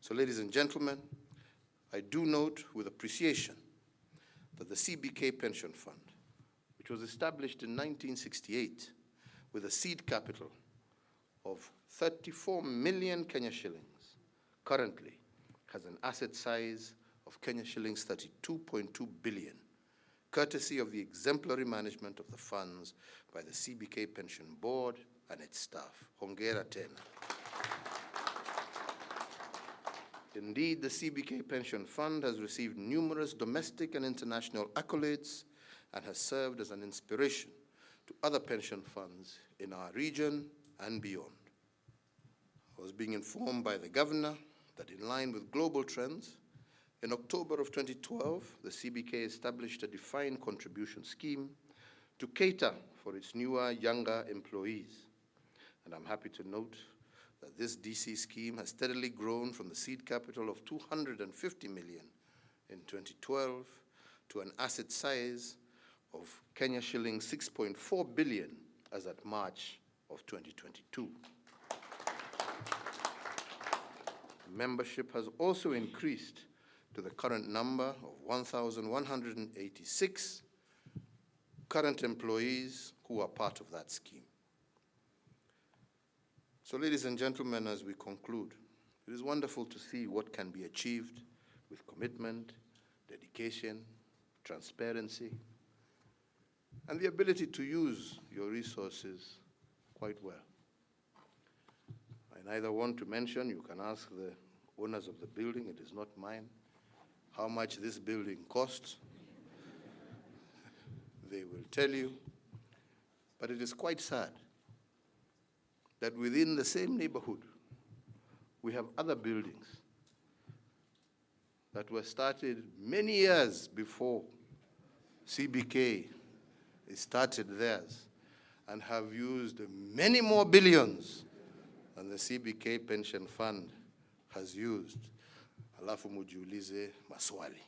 So, ladies and gentlemen, I do note with appreciation that the CBK Pension Fund, which was established in 1968 with a seed capital of 34 million Kenya shillings, currently has an asset size of Kenya shillings 32.2 billion, courtesy of the exemplary management of the funds by the CBK Pension Board and its staff. Hongera tena. Indeed, the CBK Pension Fund has received numerous domestic and international accolades and has served as an inspiration to other pension funds in our region and beyond. I was being informed by the governor that in line with global trends, in October of 2012, the CBK established a defined contribution scheme to cater for its newer, younger employees. And I'm happy to note that this DC scheme has steadily grown from the seed capital of 250 million in 2012 to an asset size of Kenya shilling 6.4 billion as at March of 2022. Membership has also increased to the current number of 1,186 current employees who are part of that scheme. So, ladies and gentlemen, as we conclude, it is wonderful to see what can be achieved with commitment, dedication, transparency, and the ability to use your resources quite well. I neither want to mention, you can ask the owners of the building, it is not mine, how much this building costs. They will tell you. But it is quite sad that within the same neighborhood, we have other buildings that were started many years before CBK started theirs and have used many more billions than the CBK Pension Fund has used. Alafu mujiulize maswali.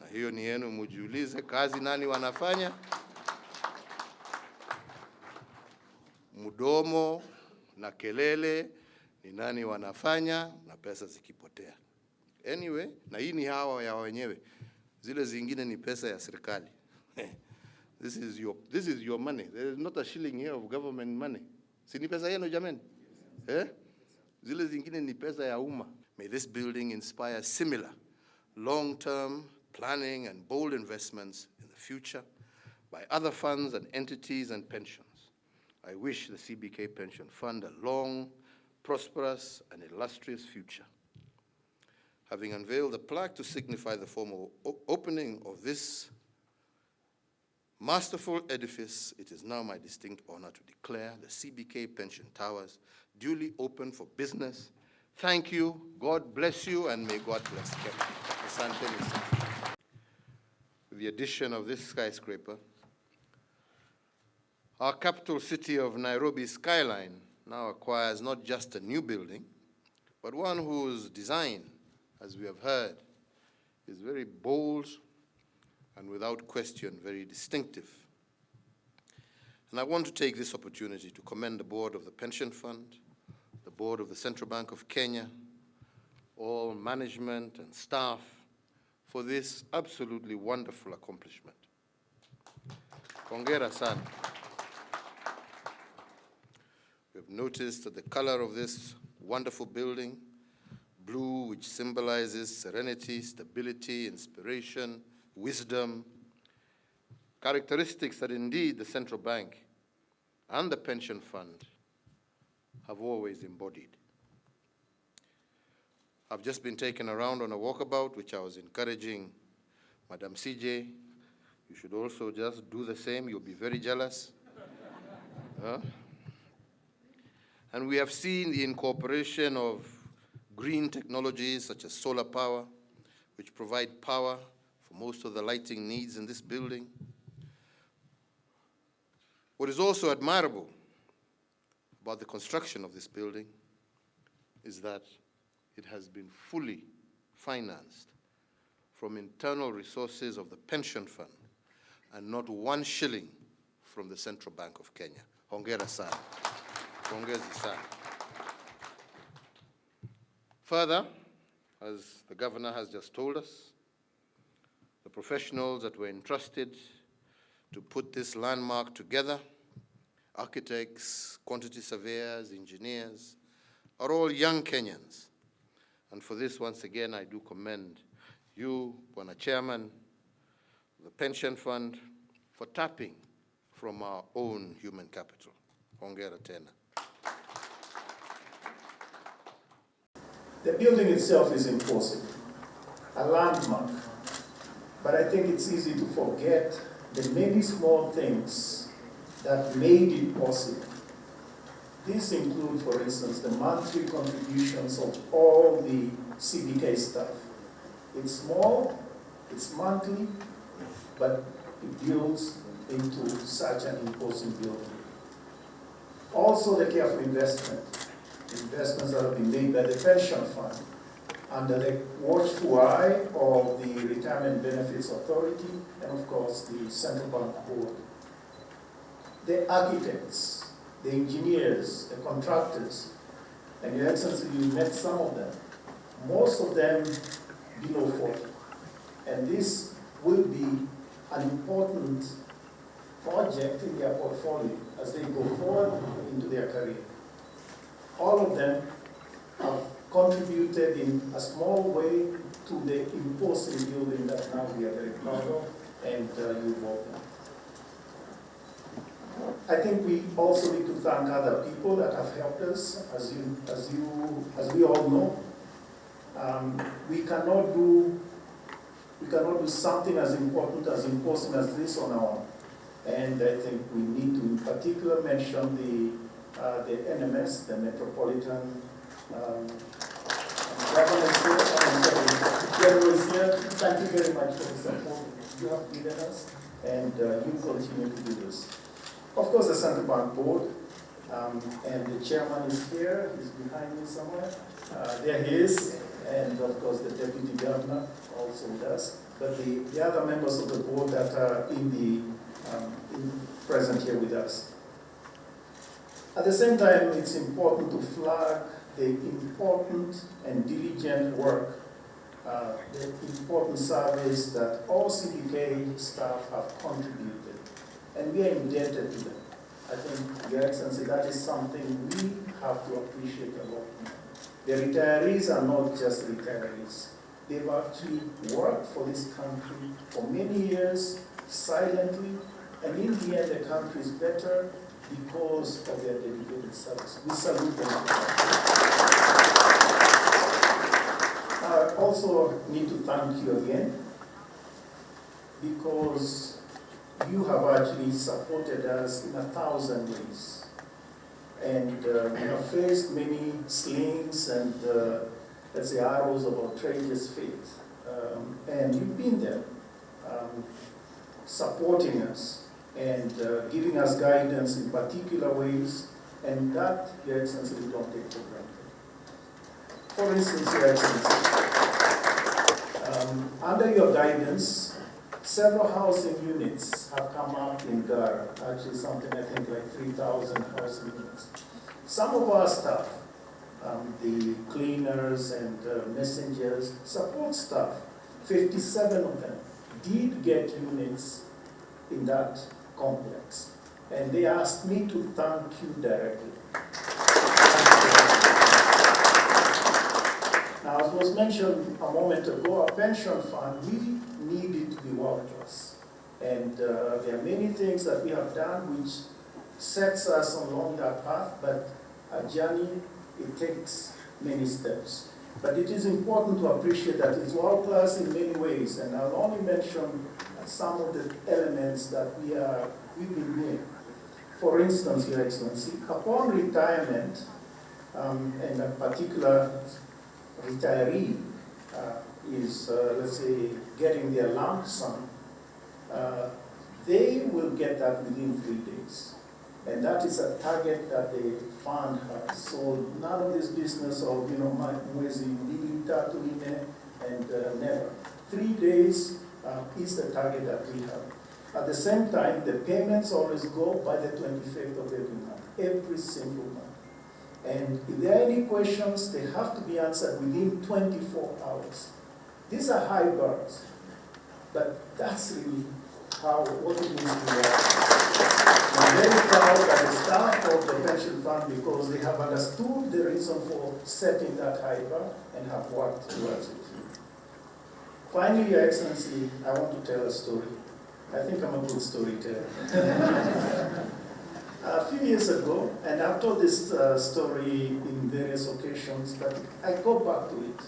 Na hiyo ni yenu, mujiulize kazi nani wanafanya? Mudomo na kelele ni nani wanafanya na pesa zikipotea. Anyway, na hii ni hawa ya wenyewe. Zile zingine ni pesa ya serikali. This is your money. There is not a shilling here of government money. Si ni pesa yenu jameni? Zile zingine ni pesa ya umma. May this building inspire similar long-term planning and bold investments in the future by other funds and entities and pensions. I wish the CBK Pension Fund a long, prosperous, and illustrious future. Having unveiled the plaque to signify the formal opening of this masterful edifice, it is now my distinct honor to declare the CBK Pension Towers duly open for business. Thank you, God bless you, and may God bless Kenya. Asante sana. With the addition of this skyscraper, our capital city of Nairobi skyline now acquires not just a new building, but one whose design, as we have heard, is very bold and without question very distinctive. And I want to take this opportunity to commend the board of the Pension Fund, the board of the Central Bank of Kenya, all management and staff for this absolutely wonderful accomplishment. Hongera sana. We have noticed that the color of this wonderful building, blue, which symbolizes serenity, stability, inspiration, wisdom, characteristics that indeed the central bank and the pension fund have always embodied. I've just been taken around on a walkabout, which I was encouraging Madam CJ. You should also just do the same. You'll be very jealous. And we have seen the incorporation of green technologies such as solar power, which provide power for most of the lighting needs in this building. What is also admirable about the construction of this building is that it has been fully financed from internal resources of the pension fund and not one shilling from the Central Bank of Kenya. Hongera sana. Hongezi sana. Further, as the governor has just told us, the professionals that were entrusted to put this landmark together, architects, quantity surveyors, engineers, are all young Kenyans. And for this, once again, I do commend you, Bwana Chairman, the Pension Fund, for tapping from our own human capital. Hongera tena. The building itself is imposing, a landmark. But I think it's easy to forget the many small things that made it possible. These include, for instance, the monthly contributions of all the CBK staff. It's small, it's monthly, but it builds into such an imposing building. Also the careful investments that have been made by the pension fund under the watchful eye of the Retirement Benefits Authority and of course the Central Bank Board. The architects, the engineers, the contractors, and Your Excellency, you met some of them, most of them below 40. And this will be an important project in their portfolio as they go forward into their career. All of them have contributed in a small way to the imposing building that now we are very proud of, and you welcome. I think we also need to thank other people that have helped us. As we all know, we cannot do something as important as imposing as this on our own. And I think we need to, in particular, mention the NMS, the Metropolitan Government General is here. Thank you very much for the support you have given us, and you continue to do this. Of course, the Central Bank Board, and the chairman is here. He's behind me somewhere. There he is, and of course the deputy governor also with us. But the other members of the board that are present here with us. At the same time, it's important to flag the important and diligent work, the important service that all CBK staff have contributed. And we are indebted to them. I think, Your Excellency, that is something we have to appreciate a lot more. The retirees are not just retirees. They've actually worked for this country for many years, silently, and in the end, the country is better because of their dedicated service. We salute them. I also need to thank you again because you have actually supported us in 1,000 ways. And we have faced many slings and, let's say, arrows of outrageous faith. And you've been there, supporting us and giving us guidance in particular ways, and that, Your Excellency, we don't take for granted. For instance, Your Excellency, under your guidance, several housing units have come up in Gara, actually something I think like 3,000 housing units. Some of our staff, the cleaners and messengers, support staff, 57 of them did get units in that complex. And they asked me to thank you directly. Now, as was mentioned a moment ago, our pension fund, we need it to be world-class. And there are many things that we have done which sets us along that path, but a journey, it takes many steps. But it is important to appreciate that it's world-class in many ways, and I'll only mention some of the elements that we've been doing. For instance, Your Excellency, upon retirement, and a particular retiree is, let's say, getting their lump sum, they will get that within 3 days. And that is a target that the fund has. So none of this business of, mwezi mbili, tatu, nne, and never. 3 days is the target that we have. At the same time, the payments always go by the 25th of every month, every single month. And if there are any questions, they have to be answered within 24 hours. These are high bars, but that's really what it means to work. I'm very proud of the staff of the pension fund because they have understood the reason for setting that high bar and have worked towards it. Finally, Your Excellency, I want to tell a story. I think I'm a good storyteller. A few years ago, and I've told this story in various occasions, but I go back to it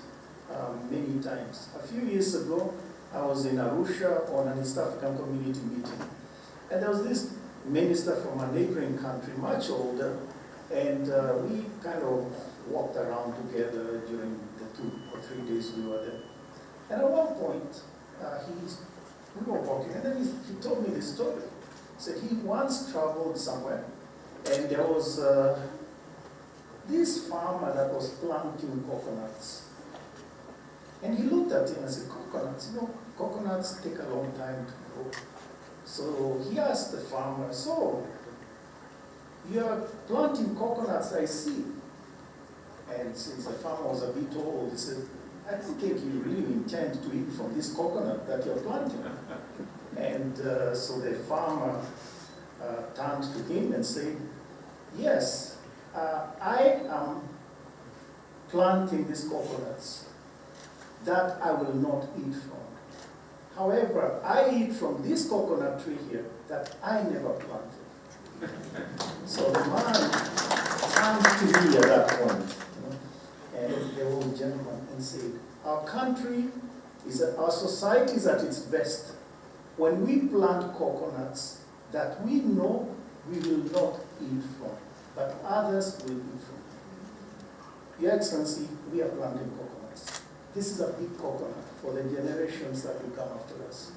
many times. A few years ago, I was in Arusha on an East African community meeting. And there was this minister from a neighboring country, much older, and we kind of walked around together during the 2 or 3 days we were there. And at one point, we were walking, and then he told me this story. He said he once traveled somewhere, and there was this farmer that was planting coconuts. And he looked at him and said, coconuts, coconuts take a long time to grow. So he asked the farmer, so, you are planting coconuts, I see. And since the farmer was a bit old, he said, I don't think you really intend to eat from this coconut that you're planting. And so the farmer turned to him and said, yes, I am planting these coconuts that I will not eat from. However, I eat from this coconut tree here that I never planted. So the man turned to me at that point, and the old gentleman, and said, our country, our society is at its best when we plant coconuts that we know we will not eat from, but others will eat from. Your Excellency, we are planting coconuts. This is a big coconut for the generations that will come after us.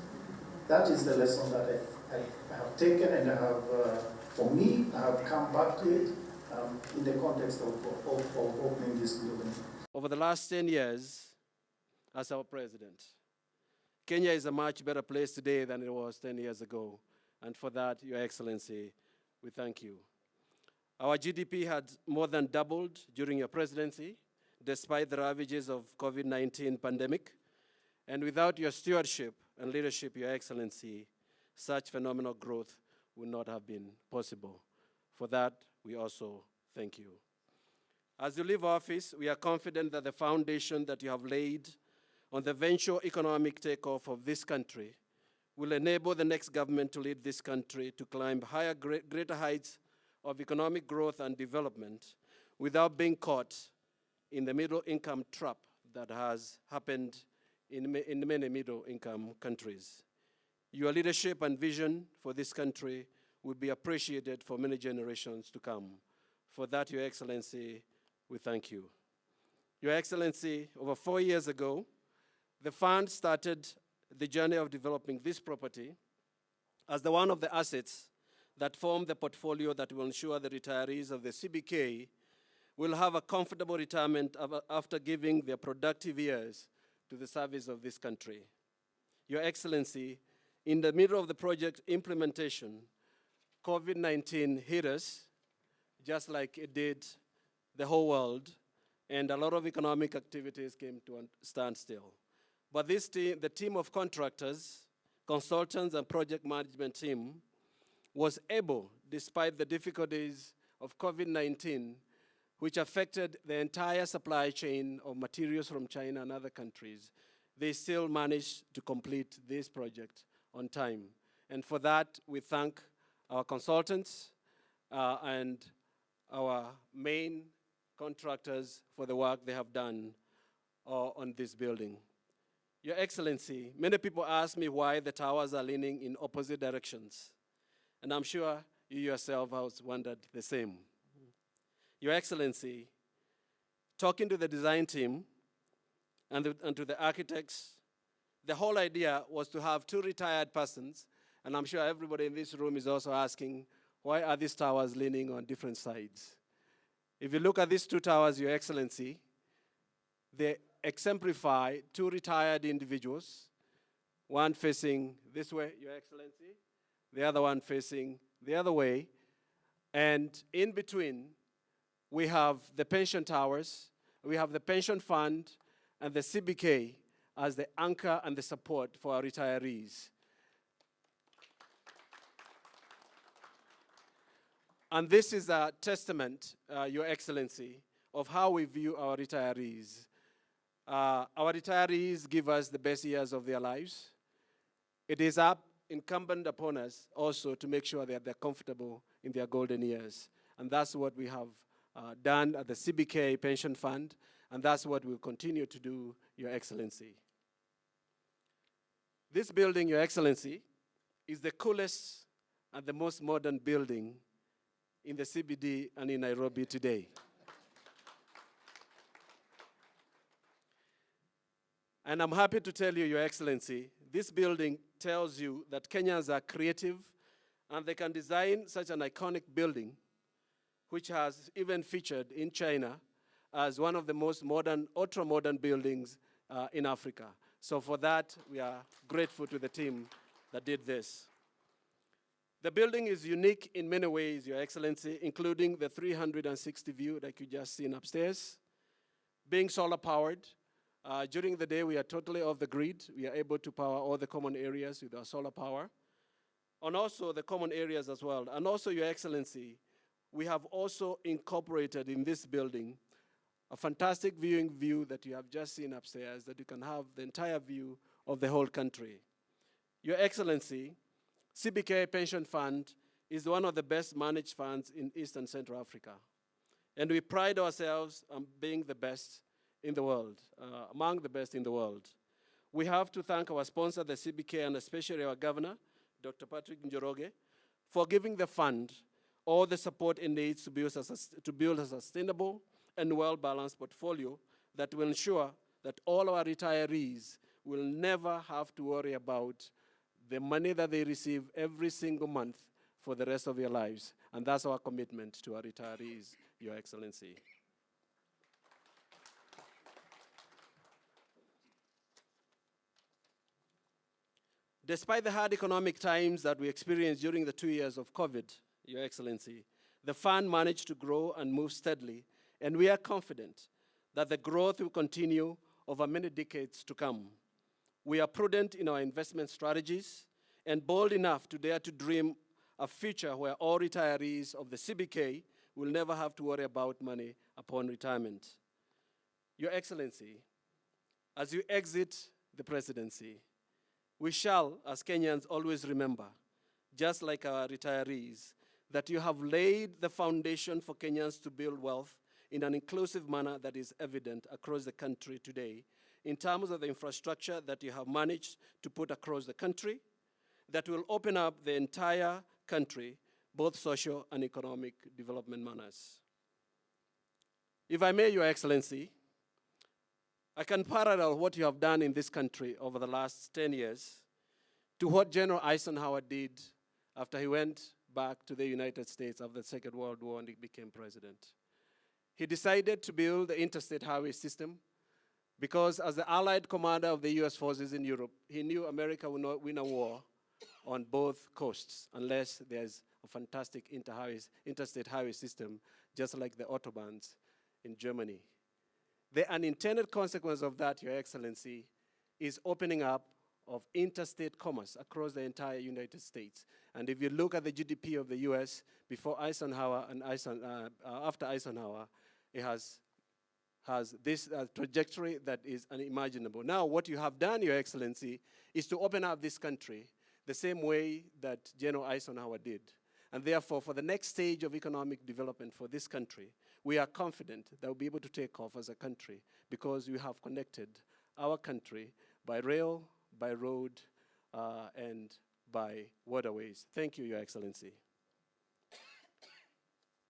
That is the lesson that I have taken, and I have, for me, I have come back to it in the context of opening this building. Over the last 10 years, as our president, Kenya is a much better place today than it was 10 years ago. And for that, Your Excellency, we thank you. Our GDP had more than doubled during your presidency, despite the ravages of COVID-19 pandemic. And without your stewardship and leadership, Your Excellency, such phenomenal growth would not have been possible. For that, we also thank you. As you leave office, we are confident that the foundation that you have laid on the eventual economic takeoff of this country will enable the next government to lead this country to climb higher, greater heights of economic growth and development without being caught in the middle-income trap that has happened in many middle-income countries. Your leadership and vision for this country will be appreciated for many generations to come. For that, Your Excellency, we thank you. Your Excellency, over 4 years ago, the fund started the journey of developing this property as one of the assets that form the portfolio that will ensure the retirees of the CBK will have a comfortable retirement after giving their productive years to the service of this country. Your Excellency, in the middle of the project implementation, COVID-19 hit us, just like it did the whole world, and a lot of economic activities came to a standstill. But this team, the team of contractors, consultants, and project management team was able, despite the difficulties of COVID-19, which affected the entire supply chain of materials from China and other countries, they still managed to complete this project on time. And for that, we thank our consultants and our main contractors for the work they have done on this building. Your Excellency, many people ask me why the towers are leaning in opposite directions. And I'm sure you yourself have wondered the same. Your Excellency, talking to the design team and to the architects, the whole idea was to have two retired persons, and I'm sure everybody in this room is also asking, why are these towers leaning on different sides? If you look at these two towers, Your Excellency, they exemplify two retired individuals, one facing this way, Your Excellency, the other one facing the other way, and in between, we have the pension towers, we have the pension fund, and the CBK as the anchor and the support for our retirees. And this is a testament, Your Excellency, of how we view our retirees. Our retirees give us the best years of their lives. It is incumbent upon us also to make sure that they're comfortable in their golden years. And that's what we have done at the CBK Pension Fund, and that's what we'll continue to do, Your Excellency. This building, Your Excellency, is the coolest and the most modern building in the CBD and in Nairobi today. And I'm happy to tell you, Your Excellency, this building tells you that Kenyans are creative and they can design such an iconic building, which has even featured in China as one of the most modern, ultra-modern buildings in Africa. So for that, we are grateful to the team that did this. The building is unique in many ways, Your Excellency, including the 360 view that you just seen upstairs. Being solar powered, during the day we are totally off the grid. We are able to power all the common areas with our solar power. And also the common areas as well. And also, Your Excellency, we have also incorporated in this building a fantastic viewing view that you have just seen upstairs, that you can have the entire view of the whole country. Your Excellency, CBK Pension Fund is one of the best managed funds in East and Central Africa. And we pride ourselves on being the best in the world, among the best in the world. We have to thank our sponsor, the CBK, and especially our governor, Dr. Patrick Njoroge, for giving the fund all the support it needs to build a sustainable and well-balanced portfolio that will ensure that all our retirees will never have to worry about the money that they receive every single month for the rest of their lives. And that's our commitment to our retirees, Your Excellency. Despite the hard economic times that we experienced during the 2 years of COVID, Your Excellency, the fund managed to grow and move steadily, and we are confident that the growth will continue over many decades to come. We are prudent in our investment strategies and bold enough to dare to dream a future where all retirees of the CBK will never have to worry about money upon retirement. Your Excellency, as you exit the presidency, we shall, as Kenyans, always remember, just like our retirees, that you have laid the foundation for Kenyans to build wealth in an inclusive manner that is evident across the country today, in terms of the infrastructure that you have managed to put across the country, that will open up the entire country, both social and economic development manners. If I may, Your Excellency, I can parallel what you have done in this country over the last 10 years to what General Eisenhower did after he went back to the United States after the Second World War and he became president. He decided to build the interstate highway system because as the Allied commander of the US forces in Europe, he knew America would not win a war on both coasts unless there's a fantastic interstate highway system, just like the Autobahns in Germany. The unintended consequence of that, Your Excellency, is opening up of interstate commerce across the entire United States. And if you look at the GDP of the US before Eisenhower and after Eisenhower, it has this trajectory that is unimaginable. Now, what you have done, Your Excellency, is to open up this country the same way that General Eisenhower did. And therefore, for the next stage of economic development for this country, we are confident that we'll be able to take off as a country because we have connected our country by rail, by road, and by waterways. Thank you, Your Excellency.